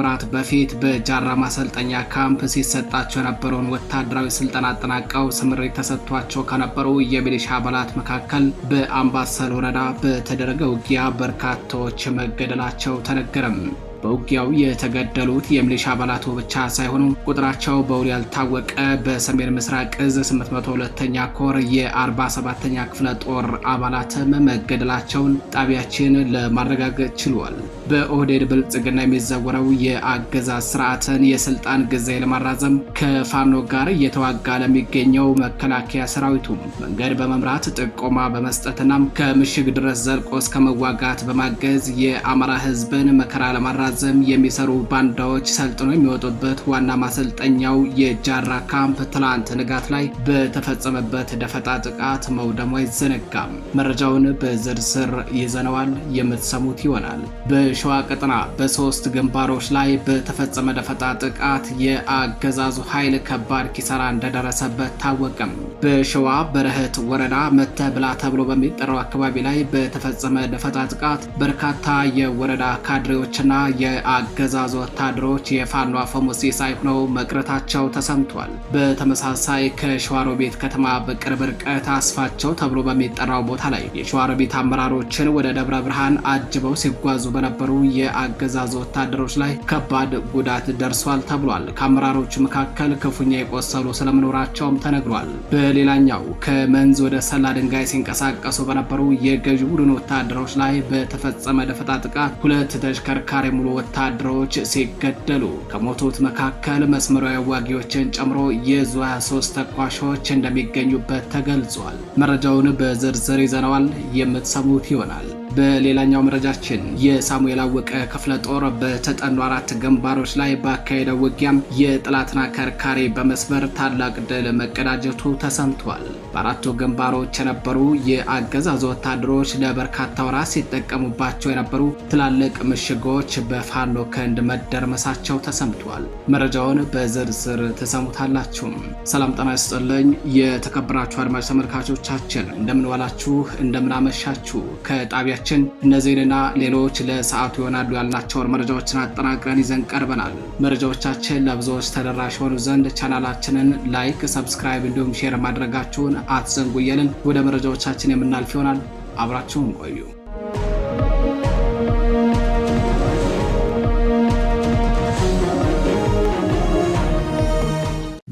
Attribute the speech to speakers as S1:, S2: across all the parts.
S1: ከወራት በፊት በጃራ ማሰልጠኛ ካምፕ ሲሰጣቸው የነበረውን ወታደራዊ ስልጠና አጠናቀው ስምሪት ተሰጥቷቸው ከነበሩ የሚሊሻ አባላት መካከል በአምባሰል ወረዳ በተደረገ ውጊያ በርካታዎች መገደላቸው ተነገረም። በውጊያው የተገደሉት የሚሊሻ አባላቱ ብቻ ሳይሆኑ ቁጥራቸው በውል ያልታወቀ በሰሜን ምስራቅ እዝ 802ኛ ኮር የ47ኛ ክፍለ ጦር አባላትም መገደላቸውን ጣቢያችን ለማረጋገጥ ችሏል። በኦህዴድ ብልጽግና የሚዘወረው የአገዛዝ ስርዓትን የስልጣን ጊዜ ለማራዘም ከፋኖ ጋር እየተዋጋ ለሚገኘው መከላከያ ሰራዊቱ መንገድ በመምራት ጥቆማ በመስጠትና ከምሽግ ድረስ ዘልቆ እስከ መዋጋት በማገዝ የአማራ ህዝብን መከራ ለማራዘም የሚሰሩ ባንዳዎች ሰልጥነው የሚወጡበት ዋና ማሰልጠኛው የጃራ ካምፕ ትላንት ንጋት ላይ በተፈጸመበት ደፈጣ ጥቃት መውደሙ አይዘነጋም። መረጃውን በዝርዝር ይዘነዋል፣ የምትሰሙት ይሆናል። በሸዋ ቀጠና በሶስት ግንባሮች ላይ በተፈጸመ ደፈጣ ጥቃት የአገዛዙ ኃይል ከባድ ኪሳራ እንደደረሰበት ታወቀም። በሸዋ በረህት ወረዳ መተብላ ተብሎ በሚጠራው አካባቢ ላይ በተፈጸመ ደፈጣ ጥቃት በርካታ የወረዳ ካድሬዎችና የአገዛዙ ወታደሮች የፋኖ አፈሙዝ ሲሳይ ሆነው መቅረታቸው ተሰምቷል። በተመሳሳይ ከሸዋሮቢት ከተማ በቅርብ ርቀት አስፋቸው ተብሎ በሚጠራው ቦታ ላይ የሸዋሮቢት አመራሮችን ወደ ደብረ ብርሃን አጅበው ሲጓዙ በነበሩ የአገዛዙ ወታደሮች ላይ ከባድ ጉዳት ደርሷል ተብሏል። ከአመራሮቹ መካከል ክፉኛ የቆሰሉ ስለመኖራቸውም ተነግሯል። በሌላኛው ከመንዝ ወደ ሰላ ድንጋይ ሲንቀሳቀሱ በነበሩ የገዢ ቡድን ወታደሮች ላይ በተፈጸመ ደፈጣ ጥቃት ሁለት ተሽከርካሪ ሙሉ ወታደሮች ሲገደሉ ከሞቱት መካከል መስመራዊ አዋጊዎችን ጨምሮ የዙ 23 ተኳሾች እንደሚገኙበት ተገልጿል። መረጃውን በዝርዝር ይዘነዋል፣ የምትሰሙት ይሆናል። በሌላኛው መረጃችን የሳሙኤል አወቀ ክፍለ ጦር በተጠኑ 4 ግንባሮች ላይ ባካሄደው ውጊያም የጠላትን አከርካሪ በመስበር ታላቅ ድል መቀዳጀቱ ተሰምቷል። በአራቱ ግንባሮች የነበሩ የአገዛዙ ወታደሮች ለበርካታ ወራት ሲጠቀሙባቸው የነበሩ ትላልቅ ምሽጎች በፋኖ ክንድ መደርመሳቸው ተሰምቷል። መረጃውን በዝርዝር ተሰሙታላችሁ። ሰላም ጤና ይስጥልኝ የተከበራችሁ አድማጭ ተመልካቾቻችን፣ እንደምንዋላችሁ እንደምናመሻችሁ። ከጣቢያ እነዚህንና ሌሎች ለሰዓቱ ይሆናሉ ያልናቸውን መረጃዎችን አጠናቅረን ይዘን ቀርበናል። መረጃዎቻችን ለብዙዎች ተደራሽ ሆኑ ዘንድ ቻናላችንን ላይክ፣ ሰብስክራይብ እንዲሁም ሼር ማድረጋችሁን አትዘንጉ እያልን ወደ መረጃዎቻችን የምናልፍ ይሆናል። አብራችሁን ቆዩ።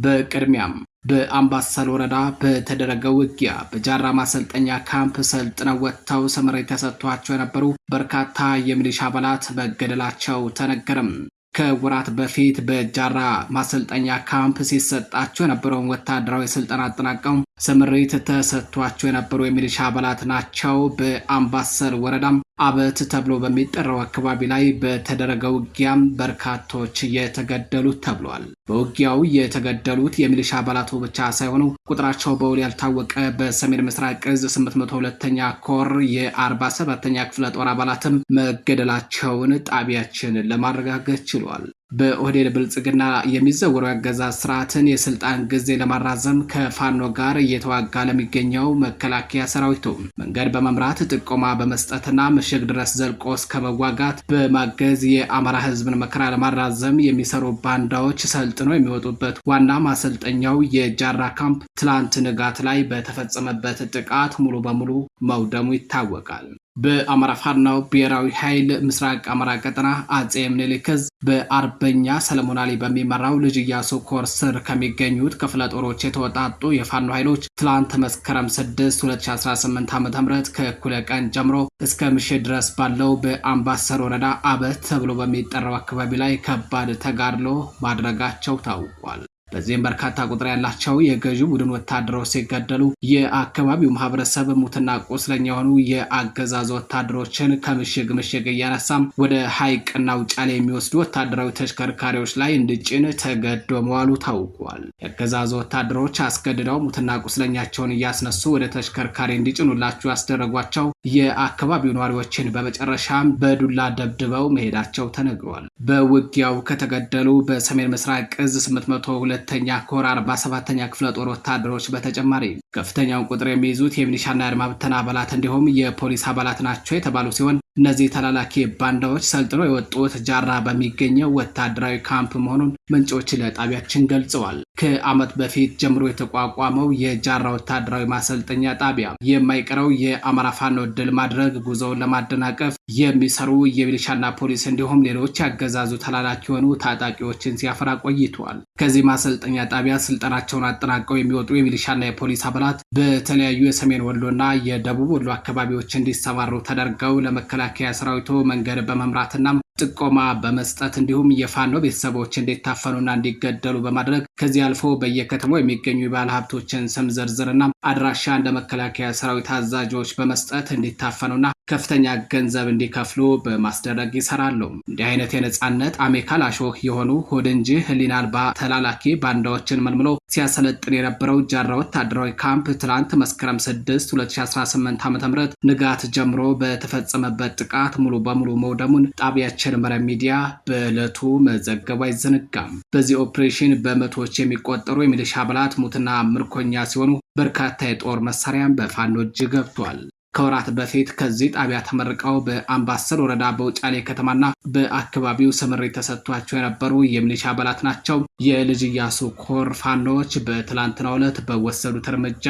S1: በቅድሚያም በአምባሰል ወረዳ በተደረገው ውጊያ በጃራ ማሰልጠኛ ካምፕ ሰልጥነው ወጥተው ስምሪት ተሰጥቷቸው የነበሩ በርካታ የሚሊሻ አባላት መገደላቸው ተነገረም። ከወራት በፊት በጃራ ማሰልጠኛ ካምፕ ሲሰጣቸው የነበረውን ወታደራዊ ስልጠና አጠናቀው ስምሪት ተሰጥቷቸው የነበሩ የሚሊሻ አባላት ናቸው። በአምባሰል ወረዳም አበት ተብሎ በሚጠራው አካባቢ ላይ በተደረገው ውጊያም በርካቶች የተገደሉት ተብሏል። በውጊያው የተገደሉት የሚሊሻ አባላቱ ብቻ ሳይሆኑ ቁጥራቸው በውል ያልታወቀ በሰሜን ምስራቅ እዝ 802ኛ ኮር የ47ኛ ክፍለ ጦር አባላትም መገደላቸውን ጣቢያችን ለማረጋገጥ ችሏል። በኦህዴድ ብልጽግና የሚዘወረው የአገዛዝ ስርዓትን የስልጣን ጊዜ ለማራዘም ከፋኖ ጋር እየተዋጋ ለሚገኘው መከላከያ ሰራዊቱ መንገድ በመምራት ጥቆማ በመስጠትና ምሽግ ድረስ ዘልቆ እስከ መዋጋት በማገዝ የአማራ ህዝብን መከራ ለማራዘም የሚሰሩ ባንዳዎች ሰልጥነው የሚወጡበት ዋና ማሰልጠኛው የጃራ ካምፕ ትላንት ንጋት ላይ በተፈጸመበት ጥቃት ሙሉ በሙሉ መውደሙ ይታወቃል። በአማራ ፋኖ ብሔራዊ ኃይል ምስራቅ አማራ ቀጠና አጼ ምኒልክ ዕዝ በአርበኛ ሰለሞን አሊ በሚመራው ልጅ ኢያሱ ኮር ስር ከሚገኙት ክፍለ ጦሮች የተወጣጡ የፋኖ ኃይሎች ትላንት መስከረም 6 2018 ዓ.ም ከእኩለ ቀን ጀምሮ እስከ ምሽት ድረስ ባለው በአምባሰል ወረዳ አበት ተብሎ በሚጠራው አካባቢ ላይ ከባድ ተጋድሎ ማድረጋቸው ታውቋል። በዚህም በርካታ ቁጥር ያላቸው የገዢ ቡድን ወታደሮች ሲገደሉ የአካባቢው ማህበረሰብ ሙትና ቁስለኛ የሆኑ የአገዛዝ ወታደሮችን ከምሽግ ምሽግ እያነሳም ወደ ሐይቅና ውጫሌ የሚወስዱ ወታደራዊ ተሽከርካሪዎች ላይ እንዲጭን ተገዶ መዋሉ ታውቋል። የአገዛዝ ወታደሮች አስገድደው ሙትና ቁስለኛቸውን እያስነሱ ወደ ተሽከርካሪ እንዲጭኑላቸው ያስደረጓቸው የአካባቢው ነዋሪዎችን በመጨረሻም በዱላ ደብድበው መሄዳቸው ተነግሯል። በውጊያው ከተገደሉ በሰሜን ምስራቅ እዝ 802ኛ ኮር 47ኛ ክፍለ ጦር ወታደሮች በተጨማሪ ከፍተኛውን ቁጥር የሚይዙት የሚሊሻና የአድማ ብተና አባላት እንዲሁም የፖሊስ አባላት ናቸው የተባሉ ሲሆን እነዚህ ተላላኪ ባንዳዎች ሰልጥነው የወጡት ጃራ በሚገኘው ወታደራዊ ካምፕ መሆኑን ምንጮች ለጣቢያችን ገልጸዋል። ከዓመት በፊት ጀምሮ የተቋቋመው የጃራ ወታደራዊ ማሰልጠኛ ጣቢያ የማይቀረው የአማራ ፋኖ ድል ማድረግ ጉዞውን ለማደናቀፍ የሚሰሩ የሚሊሻና ፖሊስ እንዲሁም ሌሎች ያገዛዙ ተላላኪ የሆኑ ታጣቂዎችን ሲያፈራ ቆይተዋል። ከዚህ ማሰልጠኛ ጣቢያ ስልጠናቸውን አጠናቀው የሚወጡ የሚሊሻና የፖሊስ አባላት በተለያዩ የሰሜን ወሎና የደቡብ ወሎ አካባቢዎች እንዲሰማሩ ተደርገው ለመከላከያ ሰራዊቱ መንገድ በመምራትና ጥቆማ በመስጠት እንዲሁም የፋኖ ቤተሰቦች እንዲታፈኑና እንዲገደሉ በማድረግ ከዚህ አልፎ በየከተማው የሚገኙ የባለ ሀብቶችን ስም ዝርዝርና አድራሻ እንደ መከላከያ ሰራዊት አዛዦች በመስጠት እንዲታፈኑና ከፍተኛ ገንዘብ እንዲከፍሉ በማስደረግ ይሰራሉ። እንዲህ አይነት የነጻነት አሜካላሾህ የሆኑ ሆድ እንጂ ህሊና አልባ ተላላኪ ባንዳዎችን መልምሎ ሲያሰለጥን የነበረው ጃራ ወታደራዊ ካምፕ ትላንት መስከረም 6 2018 ዓ.ም ንጋት ጀምሮ በተፈጸመበት ጥቃት ሙሉ በሙሉ መውደሙን ጣቢያችን መረብ ሚዲያ በዕለቱ መዘገቡ አይዘነጋም። በዚህ ኦፕሬሽን በመቶዎች የሚቆጠሩ የሚሊሻ አባላት ሙትና ምርኮኛ ሲሆኑ በርካታ የጦር መሳሪያም በፋኖ እጅ ገብቷል። ከወራት በፊት ከዚህ ጣቢያ ተመርቀው በአምባሰል ወረዳ በውጫሌ ከተማና በአካባቢው ስምሪት ተሰጥቷቸው የነበሩ የሚሊሻ አባላት ናቸው የልጅ ኢያሱ ኮር ፋኖች በትላንትናው ዕለት በወሰዱት እርምጃ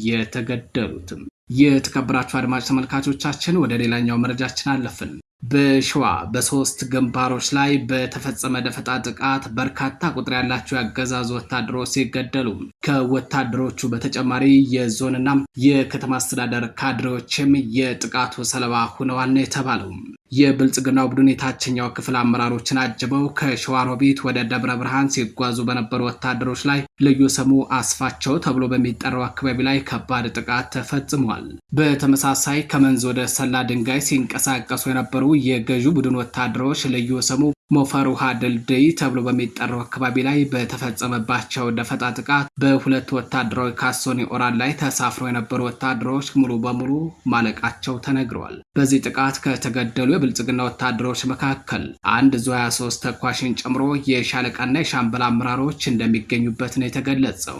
S1: የተገደሉትም። የተከበራችሁ አድማጭ ተመልካቾቻችን ወደ ሌላኛው መረጃችን አለፍን። በሸዋ በሶስት ግንባሮች ላይ በተፈጸመ ደፈጣ ጥቃት በርካታ ቁጥር ያላቸው ያገዛዙ ወታደሮች ሲገደሉ ከወታደሮቹ በተጨማሪ የዞንና የከተማ አስተዳደር ካድሬዎችም የጥቃቱ ሰለባ ሆነዋል ነው የተባለው። የብልጽግናው ቡድን የታችኛው ክፍል አመራሮችን አጅበው ከሸዋሮቢት ወደ ደብረ ብርሃን ሲጓዙ በነበሩ ወታደሮች ላይ ልዩ ስሙ አስፋቸው ተብሎ በሚጠራው አካባቢ ላይ ከባድ ጥቃት ተፈጽሟል። በተመሳሳይ ከመንዝ ወደ ሰላ ድንጋይ ሲንቀሳቀሱ የነበሩ የገዢው ቡድን ወታደሮች ልዩ ስሙ ሞፈር ውሃ ድልድይ ተብሎ በሚጠራው አካባቢ ላይ በተፈጸመባቸው ደፈጣ ጥቃት በሁለት ወታደራዊ ካሶኒ ኦራል ላይ ተሳፍረው የነበሩ ወታደሮች ሙሉ በሙሉ ማለቃቸው ተነግረዋል። በዚህ ጥቃት ከተገደሉ የብልጽግና ወታደሮች መካከል አንድ ዙ 23 ተኳሽን ጨምሮ የሻለቃና የሻምበል አመራሮች እንደሚገኙበት ነው የተገለጸው።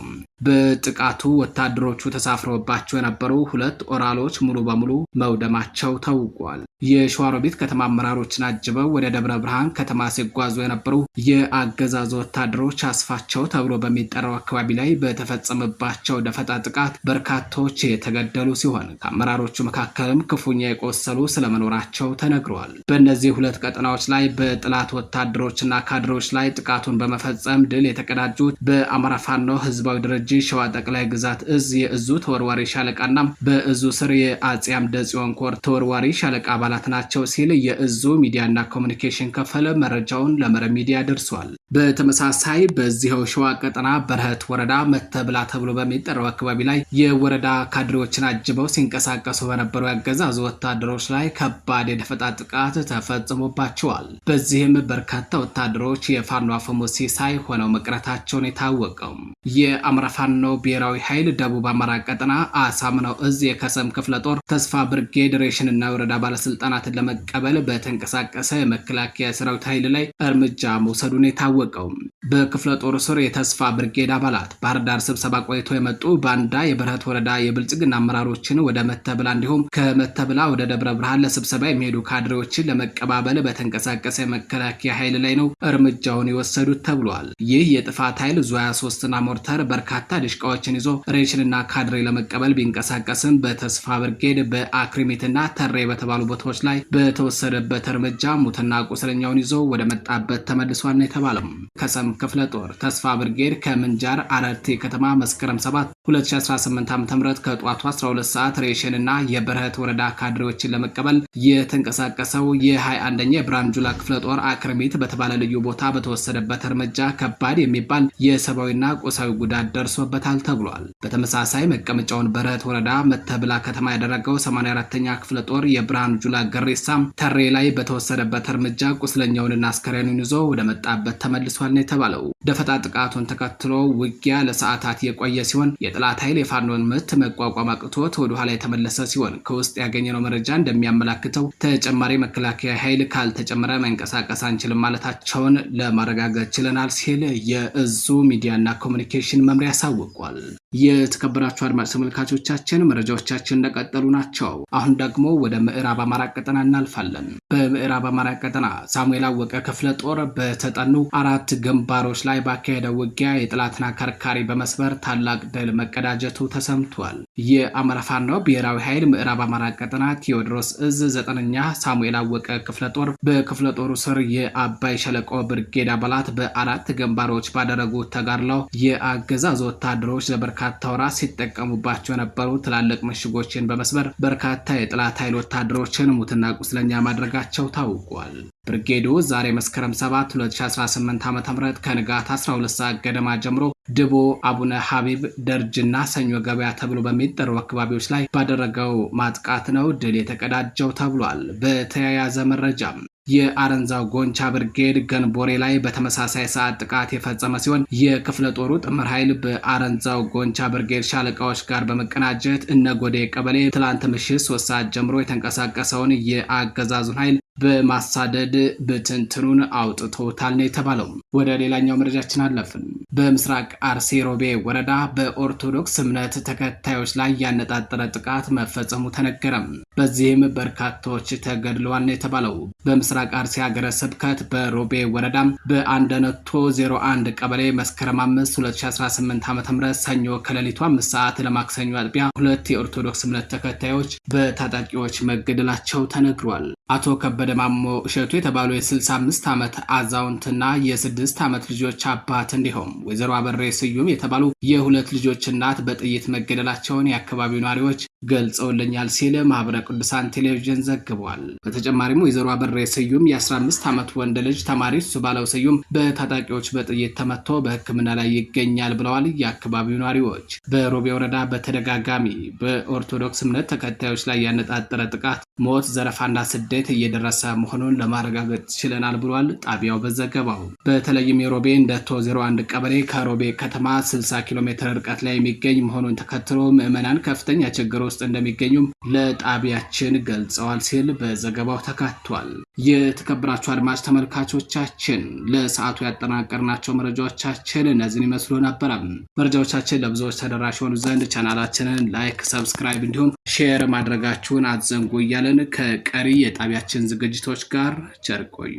S1: በጥቃቱ ወታደሮቹ ተሳፍረውባቸው የነበሩ ሁለት ኦራሎች ሙሉ በሙሉ መውደማቸው ታውቋል። የሸዋሮቢት ከተማ አመራሮችን አጅበው ወደ ደብረ ብርሃን ከተማ ሲጓዙ የነበሩ የአገዛዙ ወታደሮች አስፋቸው ተብሎ በሚጠራው አካባቢ ላይ በተፈጸመባቸው ደፈጣ ጥቃት በርካቶች የተገደሉ ሲሆን ከአመራሮቹ መካከልም ክፉኛ የቆሰሉ ስለመኖራቸው ተነግረዋል። በእነዚህ ሁለት ቀጠናዎች ላይ በጥላት ወታደሮችና ካድሮች ላይ ጥቃቱን በመፈጸም ድል የተቀዳጁት በአማራ ፋኖ ህዝባዊ ድርጅት ሸዋ ጠቅላይ ግዛት እዝ የእዙ ተወርዋሪ ሻለቃና በእዙ ስር የአጼ አምደ ጽዮን ኮር ተወርዋሪ ሻለቃ አባላት ናቸው ሲል የእዙ ሚዲያና ኮሚኒኬሽን ክፍል መረጃውን ለመረብ ሚዲያ ደርሷል። በተመሳሳይ በዚህው ሸዋ ቀጠና በረህት ወረዳ መተብላ ተብሎ በሚጠራው አካባቢ ላይ የወረዳ ካድሬዎችን አጅበው ሲንቀሳቀሱ በነበሩ ያገዛዙ ወታደሮች ላይ ከባድ የደፈጣ ጥቃት ተፈጽሞባቸዋል። በዚህም በርካታ ወታደሮች የፋኖ አፈሙዝ ሲሳይ ሆነው መቅረታቸውን የታወቀው የአማራ ፋኖ ብሔራዊ ኃይል ደቡብ አማራ ቀጠና አሳምነው እዝ የከሰም ክፍለ ጦር ተስፋ ብርጌድ ሬሽንና ወረዳ ባለስልጣናትን ለመቀበል በተንቀሳቀሰ የመከላከያ ሰራዊት ኃይል ላይ እርምጃ መውሰዱን የታወቀው በክፍለ ጦር ስር የተስፋ ብርጌድ አባላት ባህር ዳር ስብሰባ ቆይቶ የመጡ ባንዳ የበረህት ወረዳ የብልጽግና አመራሮችን ወደ መተብላ እንዲሁም ከመተብላ ወደ ደብረ ብርሃን ለስብሰባ የሚሄዱ ካድሬዎችን ለመቀባበል በተንቀሳቀሰ የመከላከያ ኃይል ላይ ነው እርምጃውን የወሰዱት ተብሏል። ይህ የጥፋት ኃይል ዙ 23ና ሞርተር በርካታ ድሽቃዎችን ይዞ ሬሽንና ካድሬ ለመቀበል ቢንቀሳቀስም በተስፋ ብርጌድ በአክሪሚትና ተሬ በተባሉ ቦታዎች ላይ በተወሰደበት እርምጃ ሙትና ቁስለኛውን ይዞ ወደ መጣበት ተመልሷል ነው የተባለው። ከሰም ክፍለ ጦር ተስፋ ብርጌድ ከምንጃር አረርቲ ከተማ መስከረም 7 2018 ዓ.ም ከጧቱ 12 ሰዓት ሬሽንና የበረህት ወረዳ ካድሬዎችን ለመቀበል የተንቀሳቀሰው የ21ኛ የብርሃኑ ጁላ ክፍለ ጦር አክሪሚት በተባለ ልዩ ቦታ በተወሰደበት እርምጃ ከባድ የሚባል የሰብአዊና ቁሳዊ ጉዳት ደርሶበታል ተብሏል። በተመሳሳይ መቀመጫውን በረህት ወረዳ መተብላ ከተማ ያደረገው 84ኛ ክፍለ ጦር የብርሃኑ ጁላ ገሬሳም ተሬ ላይ በተወሰደበት እርምጃ ቁስለኛውንና አስከሬኑን ይዞ ወደ መጣበት ተመልሷል ነው የተባለው። ደፈጣ ጥቃቱን ተከትሎ ውጊያ ለሰዓታት የቆየ ሲሆን የጥላት ኃይል የፋኖን ምት መቋቋም አቅቶት ወደ ኋላ የተመለሰ ሲሆን ከውስጥ ያገኘነው መረጃ እንደሚያመላክተው ተጨማሪ መከላከያ ኃይል ካልተጨመረ መንቀሳቀስ አንችልም ማለታቸውን ለማረጋገጥ ችለናል ሲል የእዙ ሚዲያና ኮሚኒኬሽን መምሪያ ያሳውቋል። የተከበራችሁ አድማጭ ተመልካቾቻችን መረጃዎቻችን እንደቀጠሉ ናቸው። አሁን ደግሞ ወደ ምዕራብ አማራ ቀጠና እናልፋለን። በምዕራብ አማራ ቀጠና ሳሙኤል አወቀ ክፍለ ጦር በተጠኑ 4 ግንባሮች ላይ ባካሄደው ውጊያ የጠላትን አከርካሪ በመስበር ታላቅ ድል መቀዳጀቱ ተሰምቷል። የአማራ ፋኖ ብሔራዊ ኃይል ምዕራብ አማራ ቀጠና ቴዎድሮስ እዝ 9ኛ ሳሙኤል አወቀ ክፍለ ጦር በክፍለ ጦሩ ስር የአባይ ሸለቆ ብርጌድ አባላት በ4 ግንባሮች ባደረጉት ተጋድለው የአገዛዝ ወታደሮች ለበርካታ ወራት ሲጠቀሙባቸው የነበሩ ትላልቅ ምሽጎችን በመስበር በርካታ የጠላት ኃይል ወታደሮችን ሙትና ቁስለኛ ማድረጋቸው ታውቋል። ብርጌዱ ዛሬ መስከረም 7 2018 ዓ.ም ከንጋት 12 ሰዓት ገደማ ጀምሮ ድቦ፣ አቡነ ሀቢብ፣ ደርጅና ሰኞ ገበያ ተብሎ በሚጠሩ አካባቢዎች ላይ ባደረገው ማጥቃት ነው ድል የተቀዳጀው ተብሏል። በተያያዘ መረጃም የአረንዛው ጎንቻ ብርጌድ ገንቦሬ ላይ በተመሳሳይ ሰዓት ጥቃት የፈጸመ ሲሆን የክፍለ ጦሩ ጥምር ኃይል በአረንዛው ጎንቻ ብርጌድ ሻለቃዎች ጋር በመቀናጀት እነጎዴ ቀበሌ ትላንት ምሽት 3 ሰዓት ጀምሮ የተንቀሳቀሰውን የአገዛዙን ኃይል በማሳደድ ብትንትኑን አውጥቶታል ነው የተባለው። ወደ ሌላኛው መረጃችን አለፍን። በምስራቅ አርሲ ሮቤ ወረዳ በኦርቶዶክስ እምነት ተከታዮች ላይ ያነጣጠረ ጥቃት መፈጸሙ ተነገረም። በዚህም በርካቶች ተገድለዋል ነው የተባለው። በምስራቅ አርሲ ሀገረ ስብከት በሮቤ ወረዳ በአንደነቶ 01 ቀበሌ መስከረም 5 2018 ዓ.ም ሰኞ ከሌሊቱ 5 ሰዓት ለማክሰኞ አጥቢያ 2 የኦርቶዶክስ እምነት ተከታዮች በታጣቂዎች መገደላቸው ተነግሯል። አቶ ከበደ ማሞ እሸቱ የተባሉ የ65 ዓመት አዛውንትና የ6 ዓመት ልጆች አባት እንዲሁም ወይዘሮ አበሬ ስዩም የተባሉ የ2 ልጆች እናት በጥይት መገደላቸውን የአካባቢው ነዋሪዎች ገልጸውልኛል ሲል ማህበረ ቅዱሳን ቴሌቪዥን ዘግቧል። በተጨማሪም ወይዘሮ አበሬ ስዩም የ15 ዓመት ወንድ ልጅ ተማሪ እሱ ባለው ስዩም በታጣቂዎች በጥይት ተመቶ በሕክምና ላይ ይገኛል ብለዋል የአካባቢው ነዋሪዎች። በሮቤ ወረዳ በተደጋጋሚ በኦርቶዶክስ እምነት ተከታዮች ላይ ያነጣጠረ ጥቃት፣ ሞት፣ ዘረፋና ስደት እየደረሰ መሆኑን ለማረጋገጥ ችለናል ብሏል ጣቢያው በዘገባው። በተለይም የሮቤ እንደቶ 01 ቀበሌ ከሮቤ ከተማ 60 ኪሎ ሜትር ርቀት ላይ የሚገኝ መሆኑን ተከትሎ ምዕመናን ከፍተኛ ችግር ውስጥ እንደሚገኙም ለጣቢያችን ገልጸዋል ሲል በዘገባው ተካቷል። የተከበራችሁ አድማጭ ተመልካቾቻችን ለሰዓቱ ያጠናቀርናቸው መረጃዎቻችን እነዚህን ይመስሉ ነበር። መረጃዎቻችን ለብዙዎች ተደራሽ ሆኑ ዘንድ ቻናላችንን ላይክ፣ ሰብስክራይብ እንዲሁም ሼር ማድረጋችሁን አትዘንጉ እያለን ከቀሪ የጣቢያችን ዝግጅቶች ጋር ቸር ቆዩ።